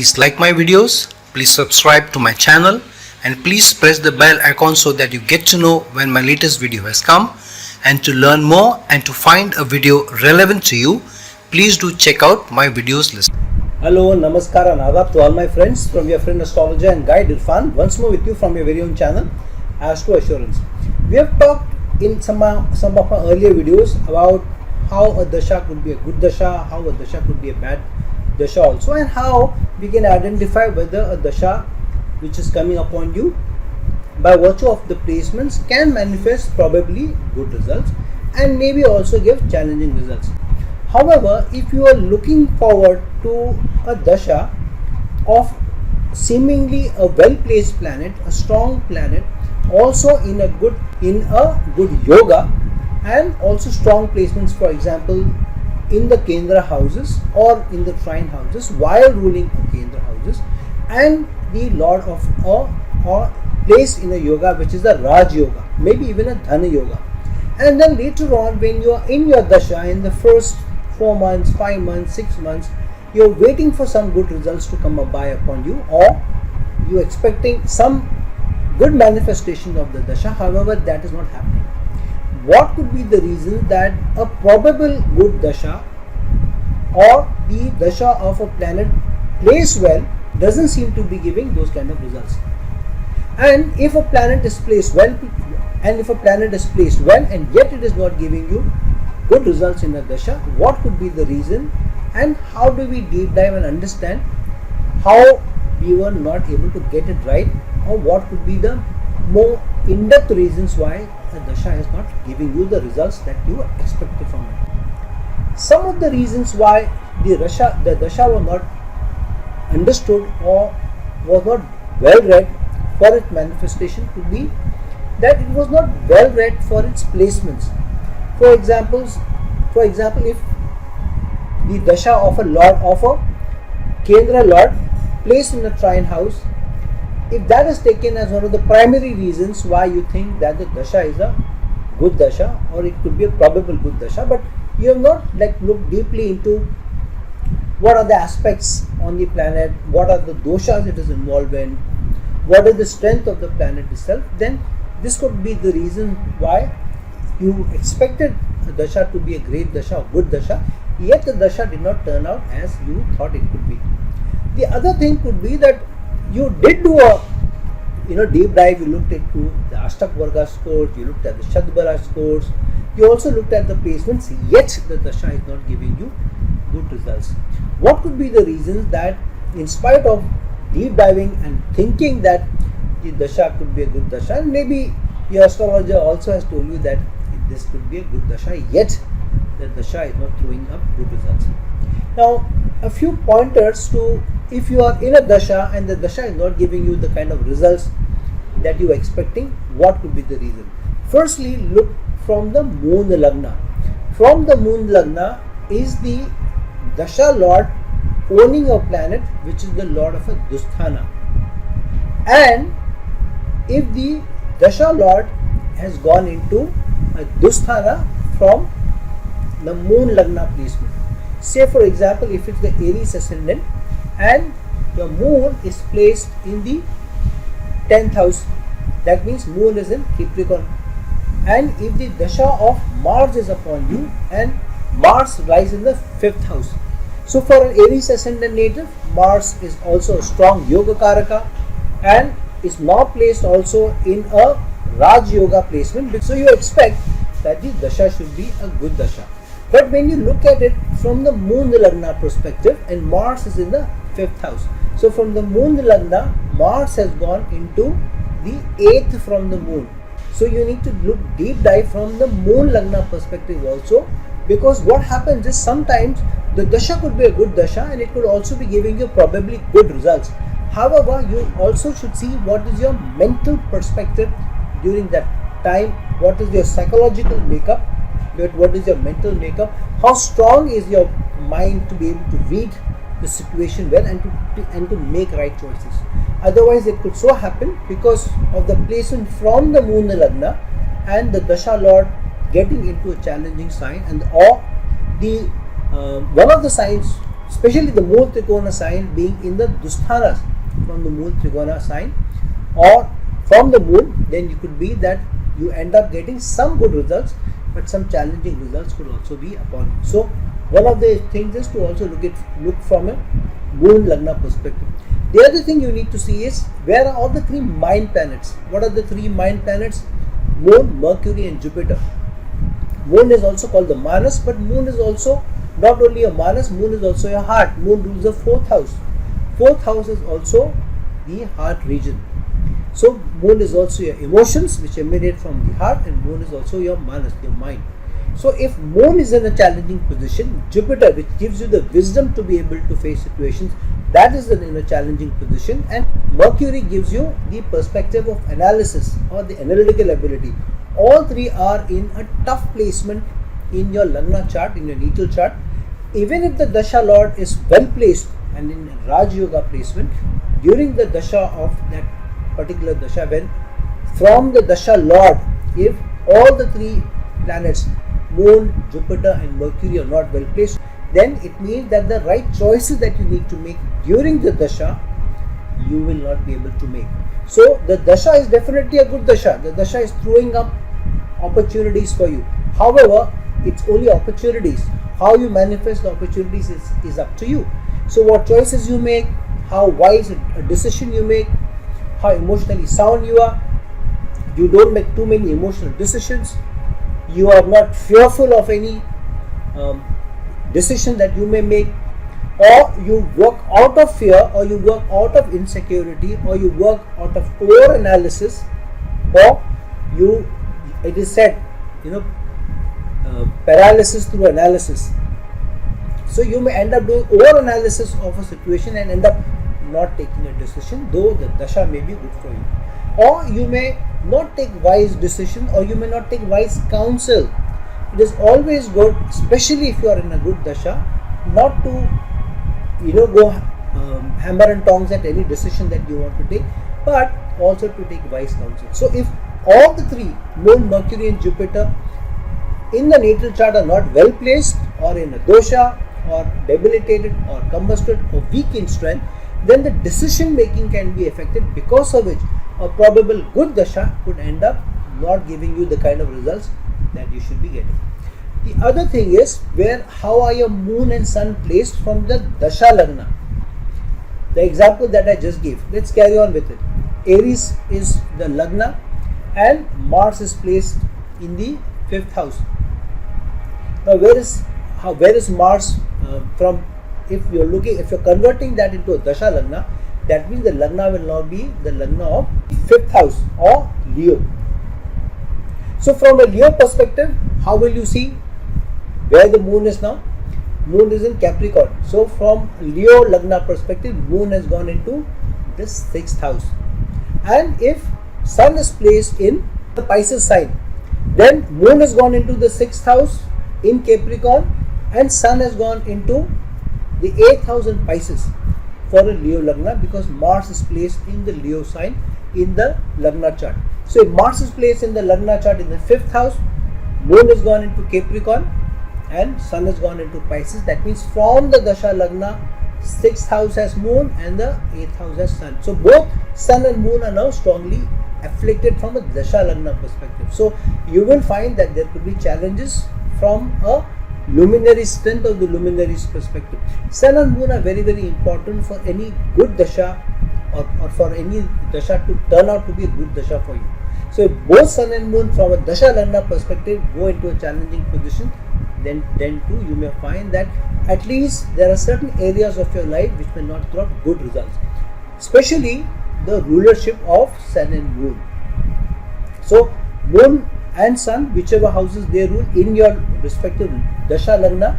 Please like my videos, please subscribe to my channel, and please press the bell icon so that you get to know when my latest video has come. And to learn more and to find a video relevant to you, please do check out my videos list. Hello, Namaskar and Adab to all my friends from your friend astrologer and guide Irfan, once more with you from your very own channel, Astro Assurance. We have talked in some of our earlier videos about how a dasha could be a good dasha, how a dasha could be a bad dasha also, and how we can identify whether a dasha which is coming upon you by virtue of the placements can manifest probably good results and maybe also give challenging results. However, if you are looking forward to a dasha of seemingly a well-placed planet, a strong planet, also in a good yoga, and also strong placements, for example, in the Kendra houses or in the trine houses while ruling the Kendra houses, and the lord of or place in a yoga which is the Raj Yoga, maybe even a Dhana Yoga. And then later on, when you are in your dasha, in the first 4 months, 5 months, 6 months, you're waiting for some good results to come by upon you, or you're expecting some good manifestation of the dasha. However, that is not happening. What could be the reason that a probable good dasha or the dasha of a planet placed well doesn't seem to be giving those kind of results? And if a planet is placed well, and yet it is not giving you good results in a dasha, what could be the reason, and how do we deep dive and understand how we were not able to get it right, or what could be the more in-depth reasons why a dasha is not giving you the results that you expected from it. Some of the reasons why the dasha was not understood or was not well read for its manifestation could be that it was not well read for its placements. For example, if the dasha of a lord of a Kendra lord placed in a trine house, if that is taken as one of the primary reasons why you think that the dasha is a good dasha, or it could be a probable good dasha, but you have not looked deeply into what are the aspects on the planet, what are the doshas it is involved in, what is the strength of the planet itself, then this could be the reason why you expected a dasha to be a great dasha, a good dasha, yet the dasha did not turn out as you thought it could be. The other thing could be that you did do a deep dive. You looked into the Ashtak Varga scores, you looked at the Shadbara scores, you also looked at the placements, yet the dasha is not giving you good results. What could be the reasons that, in spite of deep diving and thinking that the dasha could be a good dasha, and maybe your astrologer also has told you that this could be a good dasha, yet the dasha is not throwing up good results? Now, a few pointers to, if you are in a dasha and the dasha is not giving you the kind of results that you are expecting, what could be the reason? Firstly, look from the moon lagna. From the moon lagna is the dasha lord owning a planet which is the lord of a dusthana. And if the dasha lord has gone into a dusthana from the moon lagna placement, say for example, if it's the Aries ascendant and your moon is placed in the 10th house, that means moon is in Capricorn, and if the dasha of Mars is upon you and Mars lies in the 5th house. So for an Aries ascendant native, Mars is also a strong yoga karaka and is now placed also in a Raj Yoga placement, so you expect that the dasha should be a good dasha. But when you look at it from the moon lagna perspective, and Mars is in the 5th house, so from the moon lagna, Mars has gone into the 8th from the moon. So you need to look deep dive from the moon lagna perspective also, because what happens is sometimes the dasha could be a good dasha and it could also be giving you probably good results. However, you also should see what is your mental perspective during that time, what is your psychological makeup, what is your mental makeup, how strong is your mind to be able to read the situation well and to make right choices. Otherwise, it could so happen because of the placement from the moon lagna and the dasha lord getting into a challenging sign, and or the one of the signs especially the Mool Trikona sign being in the Dusthanas from the Mool Trikona sign or from the moon, then you could be that you end up getting some good results, but some challenging results could also be upon you. So one of the things is to also look from a moon lagna perspective. The other thing you need to see is where are all the three mind planets. What are the three mind planets? Moon, Mercury and Jupiter. Moon is also called the Manas, but moon is also not only a Manas, moon is also your heart. Moon rules the 4th house. 4th house is also the heart region. So moon is also your emotions which emanate from the heart, and moon is also your Manas, your mind. So if moon is in a challenging position, Jupiter, which gives you the wisdom to be able to face situations, that is in a challenging position, and Mercury gives you the perspective of analysis or the analytical ability. All three are in a tough placement in your Lagna chart, in your natal chart. Even if the Dasha Lord is well placed and in Raj Yoga placement, during the Dasha of that particular Dasha, when from the Dasha Lord, if all the three planets, Moon, Jupiter and Mercury are not well placed, then it means that the right choices that you need to make during the Dasha, you will not be able to make. So the Dasha is definitely a good Dasha. The Dasha is throwing up opportunities for you. However, it's only opportunities. How you manifest the opportunities is up to you. So what choices you make, how wise a decision you make, how emotionally sound you are, you don't make too many emotional decisions, you are not fearful of any decision that you may make, or you work out of fear, or you work out of insecurity, or you work out of over analysis, or you, it is said, paralysis through analysis. So you may end up doing over analysis of a situation and end up not taking a decision, though the Dasha may be good for you. Or you may not take wise decision, or you may not take wise counsel. It is always good, especially if you are in a good Dasha, not to go hammer and tongs at any decision that you want to take, but also to take wise counsel. So if all the three, Moon, Mercury and Jupiter, in the natal chart are not well placed, or in a dosha, or debilitated, or combusted, or weak in strength, then the decision making can be affected, because of which a probable good dasha could end up not giving you the kind of results that you should be getting. The other thing is how are your moon and sun placed from the dasha lagna. The example that I just gave, let's carry on with it. Aries is the lagna and Mars is placed in the 5th house. Now where is Mars from? If you're converting that into a dasha lagna, that means the lagna will now be the lagna of 5th house or Leo. So from a Leo perspective, how will you see where the moon is now? Moon is in Capricorn. So from Leo lagna perspective, moon has gone into the 6th house. And if sun is placed in the Pisces sign, then moon has gone into the 6th house in Capricorn and sun has gone into the 8th house in Pisces for a Leo lagna, because Mars is placed in the Leo sign in the lagna chart. So if Mars is placed in the lagna chart in the 5th house, moon has gone into Capricorn and sun has gone into Pisces. That means from the dasha lagna, 6th house has moon and the 8th house has sun. So both sun and moon are now strongly afflicted from a dasha lagna perspective. So you will find that there could be challenges from a luminary strength of the luminary's perspective. Sun and moon are very, very important for any good dasha, or for any dasha to turn out to be a good dasha for you. So if both sun and moon from a dasha lagna perspective go into a challenging position, then too you may find that at least there are certain areas of your life which may not throw up good results, especially the rulership of sun and moon. So moon and sun, whichever houses they rule in your respective dasha lagna,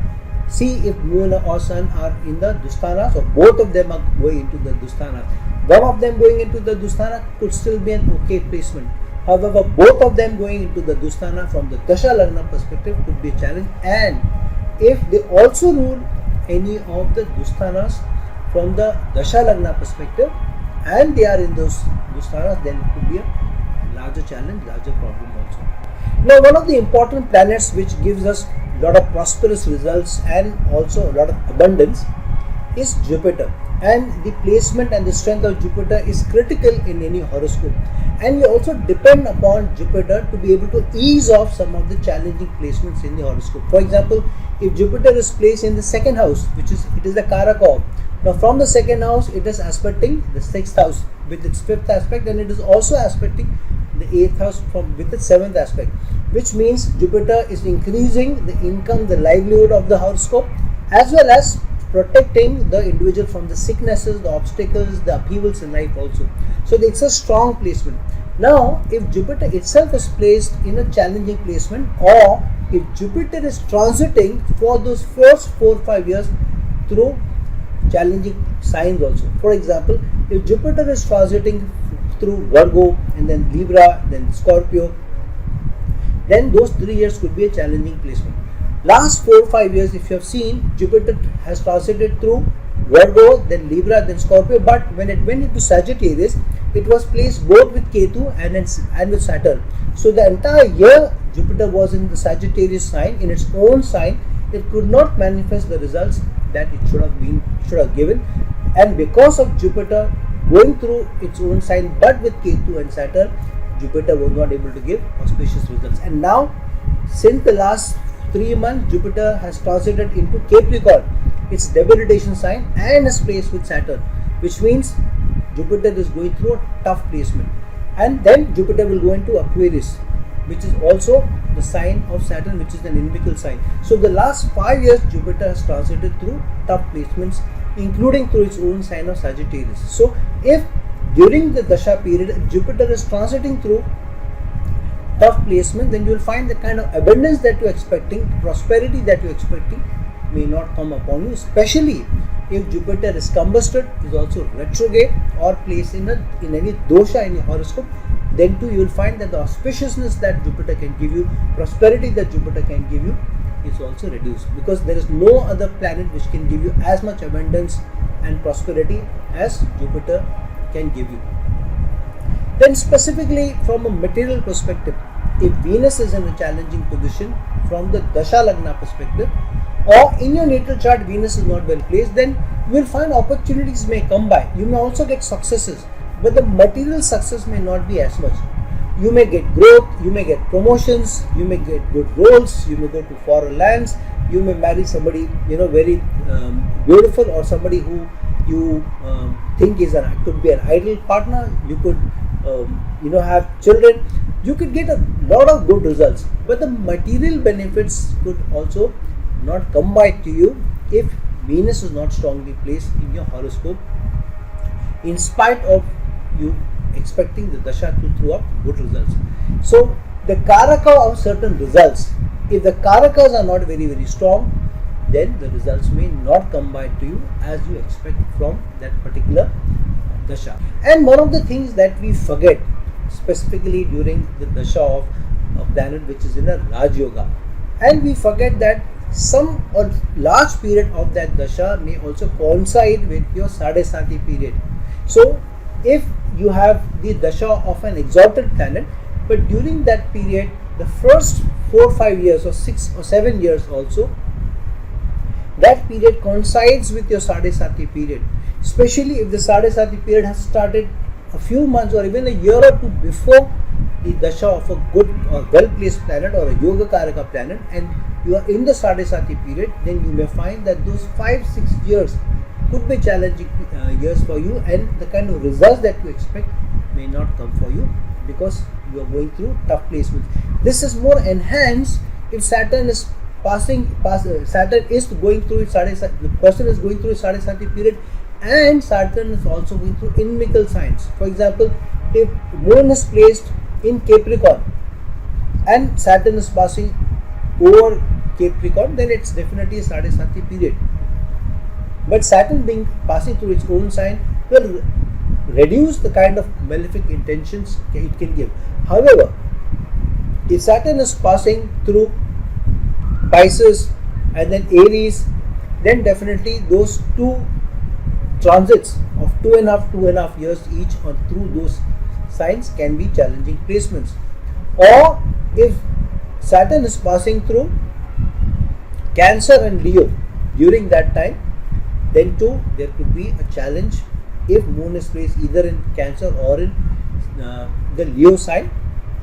see if moon or sun are in the dusthanas, or both of them are going into the dusthanas. One of them going into the dusthana could still be an okay placement. However, both of them going into the dusthana from the dasha lagna perspective could be a challenge. And if they also rule any of the dusthanas from the dasha lagna perspective and they are in those dusthanas, then it could be a larger challenge, larger problem also. Now, one of the important planets which gives us a lot of prosperous results and also a lot of abundance is Jupiter, and the placement and the strength of Jupiter is critical in any horoscope, and we also depend upon Jupiter to be able to ease off some of the challenging placements in the horoscope. For example, if Jupiter is placed in the second house, which is the Karaka, now from the second house it is aspecting the sixth house with its fifth aspect, and it is also aspecting the eighth house with its seventh aspect, which means Jupiter is increasing the income, the livelihood of the horoscope, as well as protecting the individual from the sicknesses, the obstacles, the upheavals in life also. So it's a strong placement. Now, if Jupiter itself is placed in a challenging placement, or if Jupiter is transiting for those first 4 or 5 years through challenging signs also. For example, if Jupiter is transiting through Virgo and then Libra, then Scorpio, then those 3 years could be a challenging placement. Last 4 or 5 years, if you have seen, Jupiter has transited through Virgo, then Libra, then Scorpio, but when it went into Sagittarius, it was placed both with Ketu and with Saturn. So the entire year Jupiter was in the Sagittarius sign, in its own sign. It could not manifest the results that it should have given, and because of Jupiter going through its own sign but with Ketu and Saturn, Jupiter was not able to give auspicious results. And now, since the last 3 months, Jupiter has transited into Capricorn, its debilitation sign, and is placed with Saturn, which means Jupiter is going through a tough placement. And then Jupiter will go into Aquarius, which is also the sign of Saturn, which is an inimical sign. So the last 5 years, Jupiter has transited through tough placements, including through its own sign of Sagittarius. So if during the Dasha period Jupiter is transiting through tough placement, then you will find the kind of abundance that you are expecting, prosperity that you are expecting may not come upon you, especially if Jupiter is combusted, is also retrograde, or placed in any dosha in your horoscope. Then too you will find that the auspiciousness that Jupiter can give you, prosperity that Jupiter can give you, is also reduced, because there is no other planet which can give you as much abundance and prosperity as Jupiter can give you. Then specifically from a material perspective, if Venus is in a challenging position from the Dasha Lagna perspective, or in your natal chart Venus is not well placed, then you will find opportunities may come by. You may also get successes, but the material success may not be as much. You may get growth, you may get promotions, you may get good roles, you may go to foreign lands, you may marry somebody very beautiful, or somebody who you think could be an ideal partner. You could have children. You could get a lot of good results, but the material benefits could also not come by to you if Venus is not strongly placed in your horoscope, in spite of you expecting the Dasha to throw up good results. So the Karaka of certain results, if the Karakas are not very, very strong, then the results may not come by to you as you expect from that particular Dasha. And one of the things that we forget, specifically during the Dasha of a planet which is in a Raj Yoga, and we forget that some or large period of that Dasha may also coincide with your Sadesati period. So if you have the Dasha of an exalted planet, but during that period, the first 4 or 5 years or 6 or 7 years also, that period coincides with your Sadesati period, especially if the Sadesati period has started a few months or even a year or two before the Dasha of a good or well placed planet or a Yoga Karaka planet, and you are in the Sadesati period, then you may find that those 5-6 years could be challenging years for you, and the kind of results that you expect may not come for you because you are going through tough placements. This is more enhanced if Saturn is Saturn is going through its the person is going through its Sadesati period, and Saturn is also going through inimical signs. For example, if Moon is placed in Capricorn and Saturn is passing over Capricorn, then it's definitely a Sadesati period. But Saturn passing through its own sign will reduce the kind of malefic intentions it can give. However, if Saturn is passing through Pisces and then Aries, then definitely those two transits of 2.5 years each on through those signs can be challenging placements. Or if Saturn is passing through Cancer and Leo during that time, Then too, there could be a challenge if Moon is placed either in Cancer or in the Leo sign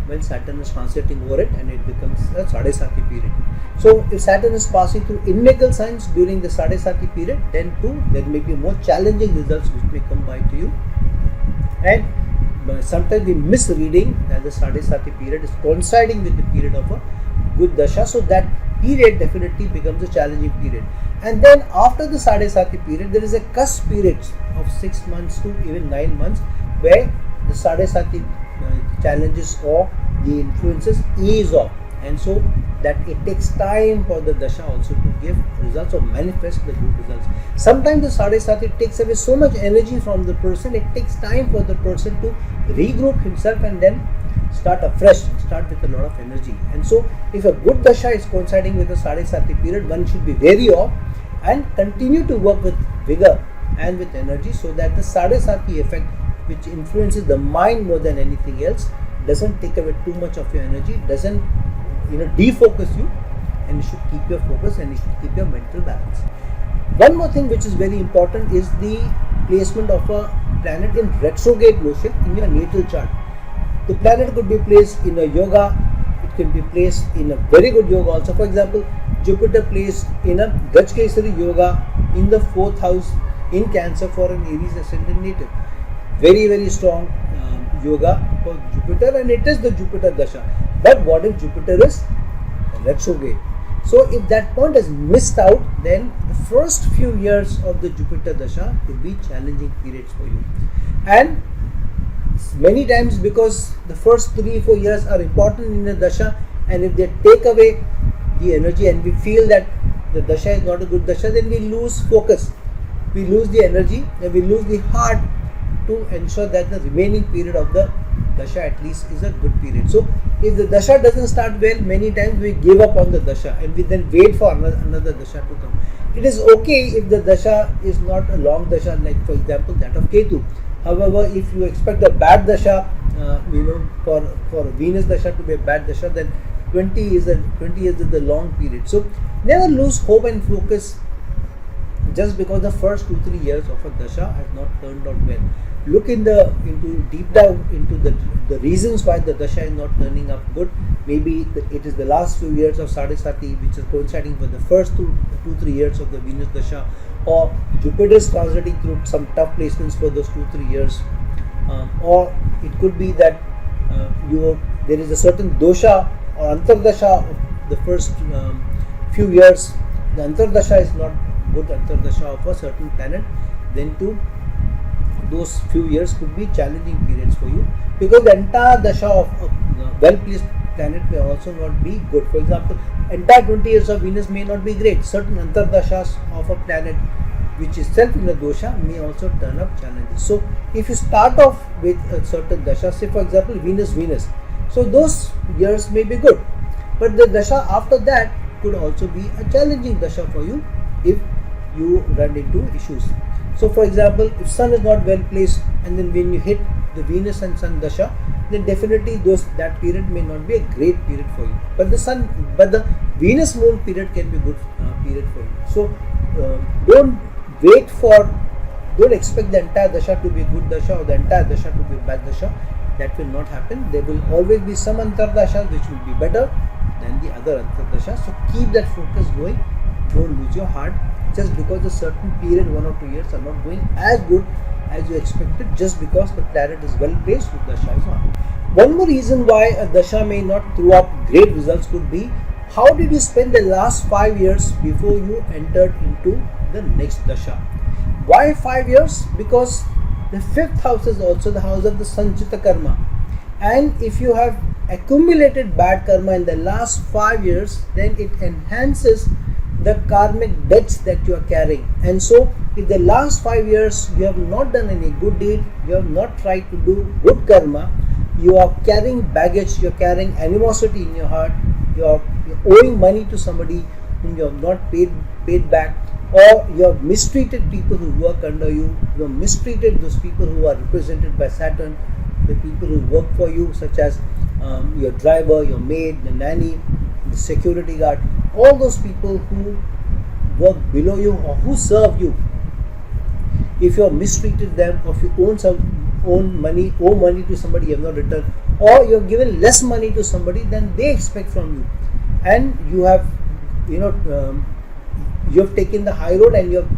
when Saturn is transiting over it, and it becomes a Sadesati period. So if Saturn is passing through inimical signs during the Sadesati period, then too there may be more challenging results which may come by to you. And sometimes we miss reading that the Sadesati period is coinciding with the period of a good dasha, so that period definitely becomes a challenging period. And then after the Sadesati period, there is a cusp period of 6 months to even 9 months where the Sadesati challenges or the influences ease off, and so that it takes time for the dasha also to give results or manifest the good results. Sometimes the Sadesati takes away so much energy from the person, it takes time for the person to regroup himself and then start afresh, start with a lot of energy. And so if a good dasha is coinciding with the Sadesati period, one should be wary of and continue to work with vigor and with energy, so that the Sadesati effect, which influences the mind more than anything else, doesn't take away too much of your energy, doesn't defocus you, and you should keep your focus and you should keep your mental balance. One more thing which is very important is the placement of a planet in retrograde motion in your natal chart. The planet could be placed in a yoga, it can be placed in a very good yoga also. For example, Jupiter placed in a Gajkesari yoga in the 4th house in Cancer for an Aries ascendant native. Very, very strong yoga for Jupiter, and it is the Jupiter dasha. But what if Jupiter is retrograde? So if that point is missed out, then the first few years of the Jupiter dasha could be challenging periods for you. And many times, because the first 3-4 years are important in the dasha, and if they take away the energy and we feel that the dasha is not a good dasha, then we lose focus, we lose the energy, and we lose the heart to ensure that the remaining period of the dasha at least is a good period. So if the dasha doesn't start well, many times we give up on the dasha and we then wait for another dasha to come. It is okay if the dasha is not a long dasha, like for example that of Ketu. However, if you expect a bad dasha, for Venus dasha to be a bad dasha, then 20 years is the long period. So never lose hope and focus just because the first 2-3 years of a dasha has not turned out well. Look into deep down into the reasons why the dasha is not turning up good. Maybe it is the last few years of Sadesati which is coinciding with the first 2-3 years of the Venus dasha, or Jupiter is transiting through some tough placements for those 2-3 years, or it could be that there is a certain dosha or antardasha of the first few years. The antardasha is not good antardasha of a certain planet, then too those few years could be challenging periods for you, because the entire dasha of a well placed planet may also not be good. For example, entire 20 years of Venus may not be great. Certain antardashas of a planet which is self in a dosha may also turn up challenges. So if you start off with a certain dasha, say for example Venus, so those years may be good, but the dasha after that could also be a challenging dasha for you if you run into issues. So for example, if Sun is not well placed, and then when you hit the Venus and Sun dasha, then definitely that period may not be a great period for you. But the Venus Moon period can be a good period for you. So don't expect the entire dasha to be a good dasha or the entire dasha to be a bad dasha. That will not happen. There will always be some antardashas which will be better than the other antardashas. So keep that focus going. Don't lose your heart just because a certain period, 1 or 2 years, are not going as good as you expected, just because the planet is well placed with dasha is on. One more reason why a dasha may not throw up great results could be, how did you spend the last 5 years before you entered into the next dasha? Why 5 years? Because the 5th house is also the house of the Sanchita karma, and if you have accumulated bad karma in the last 5 years, then it enhances the karmic debts that you are carrying. And so if the last 5 years you have not done any good deed, you have not tried to do good karma, you are carrying baggage, you are carrying animosity in your heart, you are owing money to somebody whom you have not paid back, or you have mistreated people who work under you, you have mistreated those people who are represented by Saturn, the people who work for you, such as your driver, your maid, the nanny, the security guard, all those people who work below you or who serve you, if you have mistreated them, or if you owe money to somebody you have not returned, or you have given less money to somebody than they expect from you, and you have you have taken the high road and you have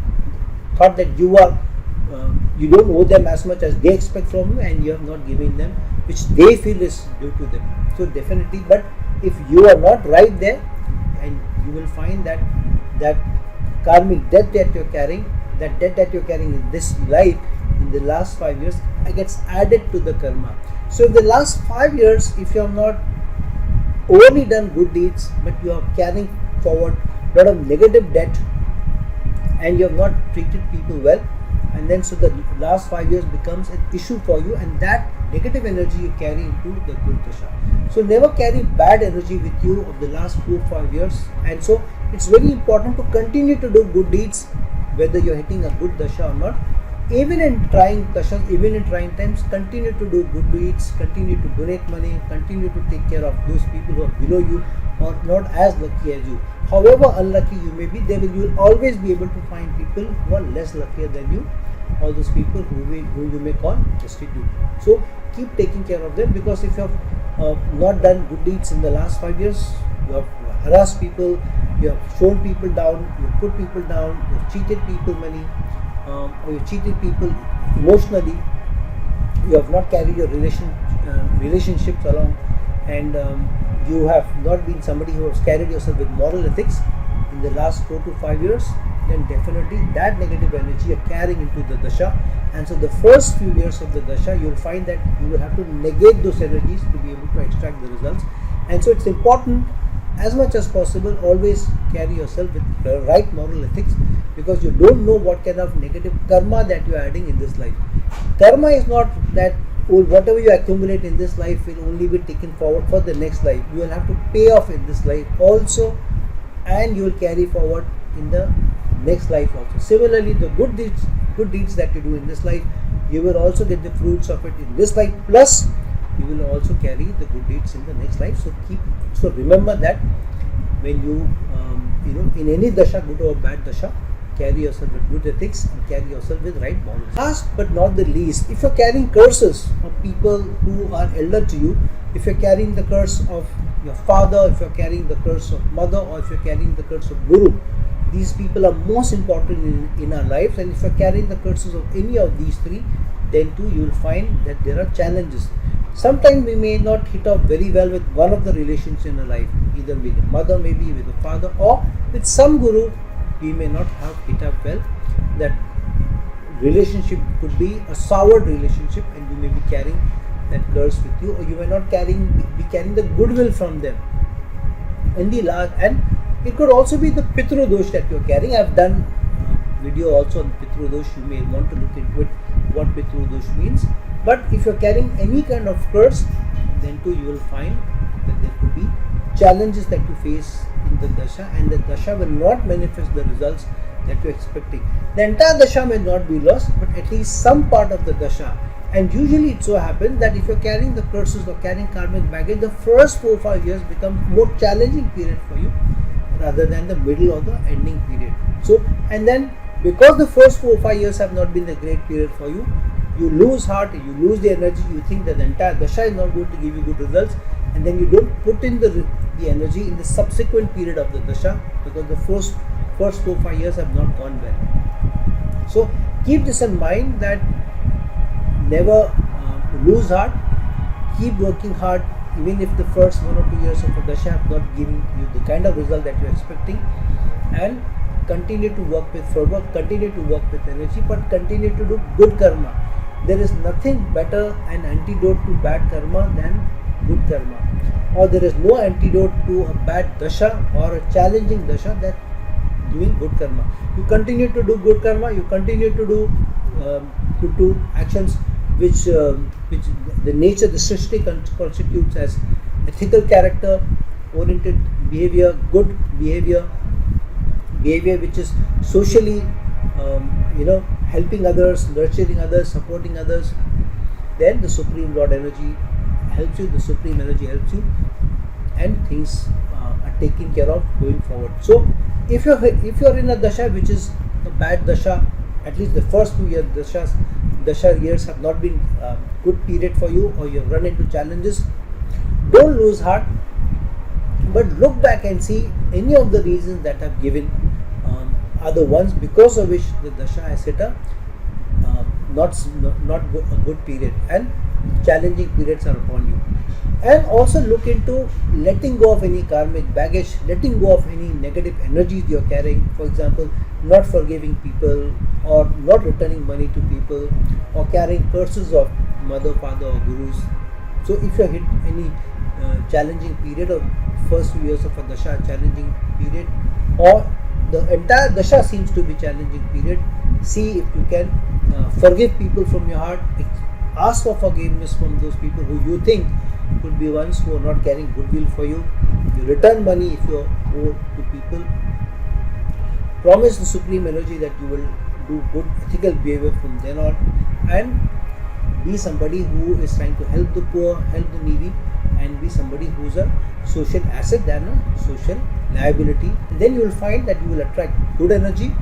thought that you don't owe them as much as they expect from you, and you have not given them which they feel is due to them. So definitely, but if you are not right there, and you will find that karmic debt that you're carrying, that debt that you're carrying in this life, in the last 5 years, it gets added to the karma. So in the last 5 years, if you have not only done good deeds, but you are carrying forward a lot of negative debt, and you have not treated people well, and then so the last 5 years becomes an issue for you, and that negative energy you carry into the good dasha. So never carry bad energy with you of the last 4 or 5 years, and so it's very important to continue to do good deeds whether you're hitting a good dasha or not. Even in trying dashas, even in trying times, continue to do good deeds, continue to donate money, continue to take care of those people who are below you or not as lucky as you. However unlucky you may be, you will always be able to find people who are less luckier than you, all those people who you may call destitute. So keep taking care of them, because if you have not done good deeds in the last 5 years, you have harassed people, you have shown people down, you have put people down, you have cheated people money, or you cheated people emotionally, you have not carried your relationships along, and you have not been somebody who has carried yourself with moral ethics in the last 4 to 5 years, then definitely that negative energy you are carrying into the dasha. And so the first few years of the dasha, you will find that you will have to negate those energies to be able to extract the results. And so it's important, as much as possible, always carry yourself with the right moral ethics, because you don't know what kind of negative karma that you are adding in this life. Karma is not that whatever you accumulate in this life will only be taken forward for the next life. You will have to pay off in this life also, and you will carry forward in the next life also. Similarly, the good deeds that you do in this life, you will also get the fruits of it in this life, plus you will also carry the good deeds in the next life. So remember that when you in any dasha, good or bad dasha, carry yourself with good ethics and carry yourself with right morals. Last but not the least, if you're carrying curses of people who are elder to you, if you're carrying the curse of your father, if you're carrying the curse of mother, or if you're carrying the curse of guru, these people are most important in our lives, and if you're carrying the curses of any of these three, then too you will find that there are challenges. Sometimes we may not hit off very well with one of the relations in our life, either with a mother, maybe with a father, or with some guru we may not have hit up well. That relationship could be a soured relationship, and you may be carrying that curse with you, or you may not be carrying the goodwill from them in the last. And it could also be the Pitru dosh that you are carrying. I have done a video also on Pitru dosh. You may want to look into it, what Pitru dosh means. But if you are carrying any kind of curse, then too you will find that there could be challenges that you face in the dasha, and the dasha will not manifest the results that you are expecting. The entire dasha may not be lost, but at least some part of the dasha. And usually it so happens that if you are carrying the curses or carrying karmic baggage, the first 4 or 5 years become more challenging period for you rather than the middle or the ending period. So, and then because the first 4 or 5 years have not been the great period for you, you lose heart, you lose the energy, you think that the entire dasha is not going to give you good results, and then you don't put in the energy in the subsequent period of the dasha, because the first 4 or 5 years have not gone well. So keep this in mind, that never lose heart, keep working hard, even if the first 1 or 2 years of a dasha have not given you the kind of result that you are expecting, and continue to work with fervor, continue to work with energy, but continue to do good karma. There is nothing better an antidote to bad karma than good karma, or there is no antidote to a bad dasha or a challenging dasha than doing good karma. You continue to do good karma, you continue to do actions which the nature, the Srishti constitutes as ethical character, oriented behavior, good behavior which is socially helping others, nurturing others, supporting others, then the Supreme Lord energy helps you, the Supreme energy helps you, and things are taken care of going forward. So if you're in a dasha which is a bad dasha, at least the first 2 years dasha years have not been good period for you, or you have run into challenges, don't lose heart, but look back and see any of the reasons that have given are the ones because of which the dasha has hit a not a good period, and challenging periods are upon you. And also look into letting go of any karmic baggage, letting go of any negative energies you're carrying. For example, not forgiving people, or not returning money to people, or carrying curses of mother, father, or gurus. So if you hit any challenging period, or first few years of a dasha challenging period, or the entire dasha seems to be challenging period, see if you can forgive people from your heart. Ask for forgiveness from those people who you think could be ones who are not carrying goodwill for you. You return money if you owe to people. Promise the supreme energy that you will do good ethical behavior from then on, and be somebody who is trying to help the poor, help the needy, and be somebody who is a social asset than a social liability. Then you will find that you will attract good energy,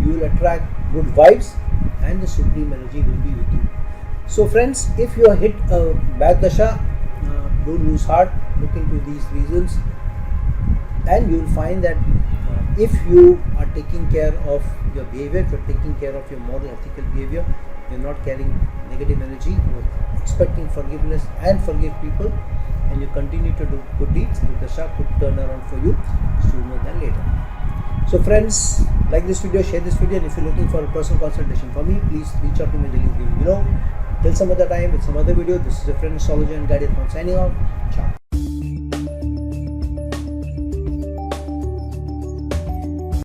you will attract good vibes, and the supreme energy will be with you. So friends, if you are hit a bad dasha, don't lose heart. Look into these reasons, and you will find that if you are taking care of your behavior, if you are taking care of your moral ethical behavior, you are not carrying negative energy, you are expecting forgiveness and forgive people, and you continue to do good deeds, the dasha could turn around for you sooner than later. So friends, like this video, share this video, and if you're looking for a personal consultation for me, please reach out to me, the link given below. Till some other time with some other video, this is your friend Astrologer and Guide Irfan signing off. Ciao.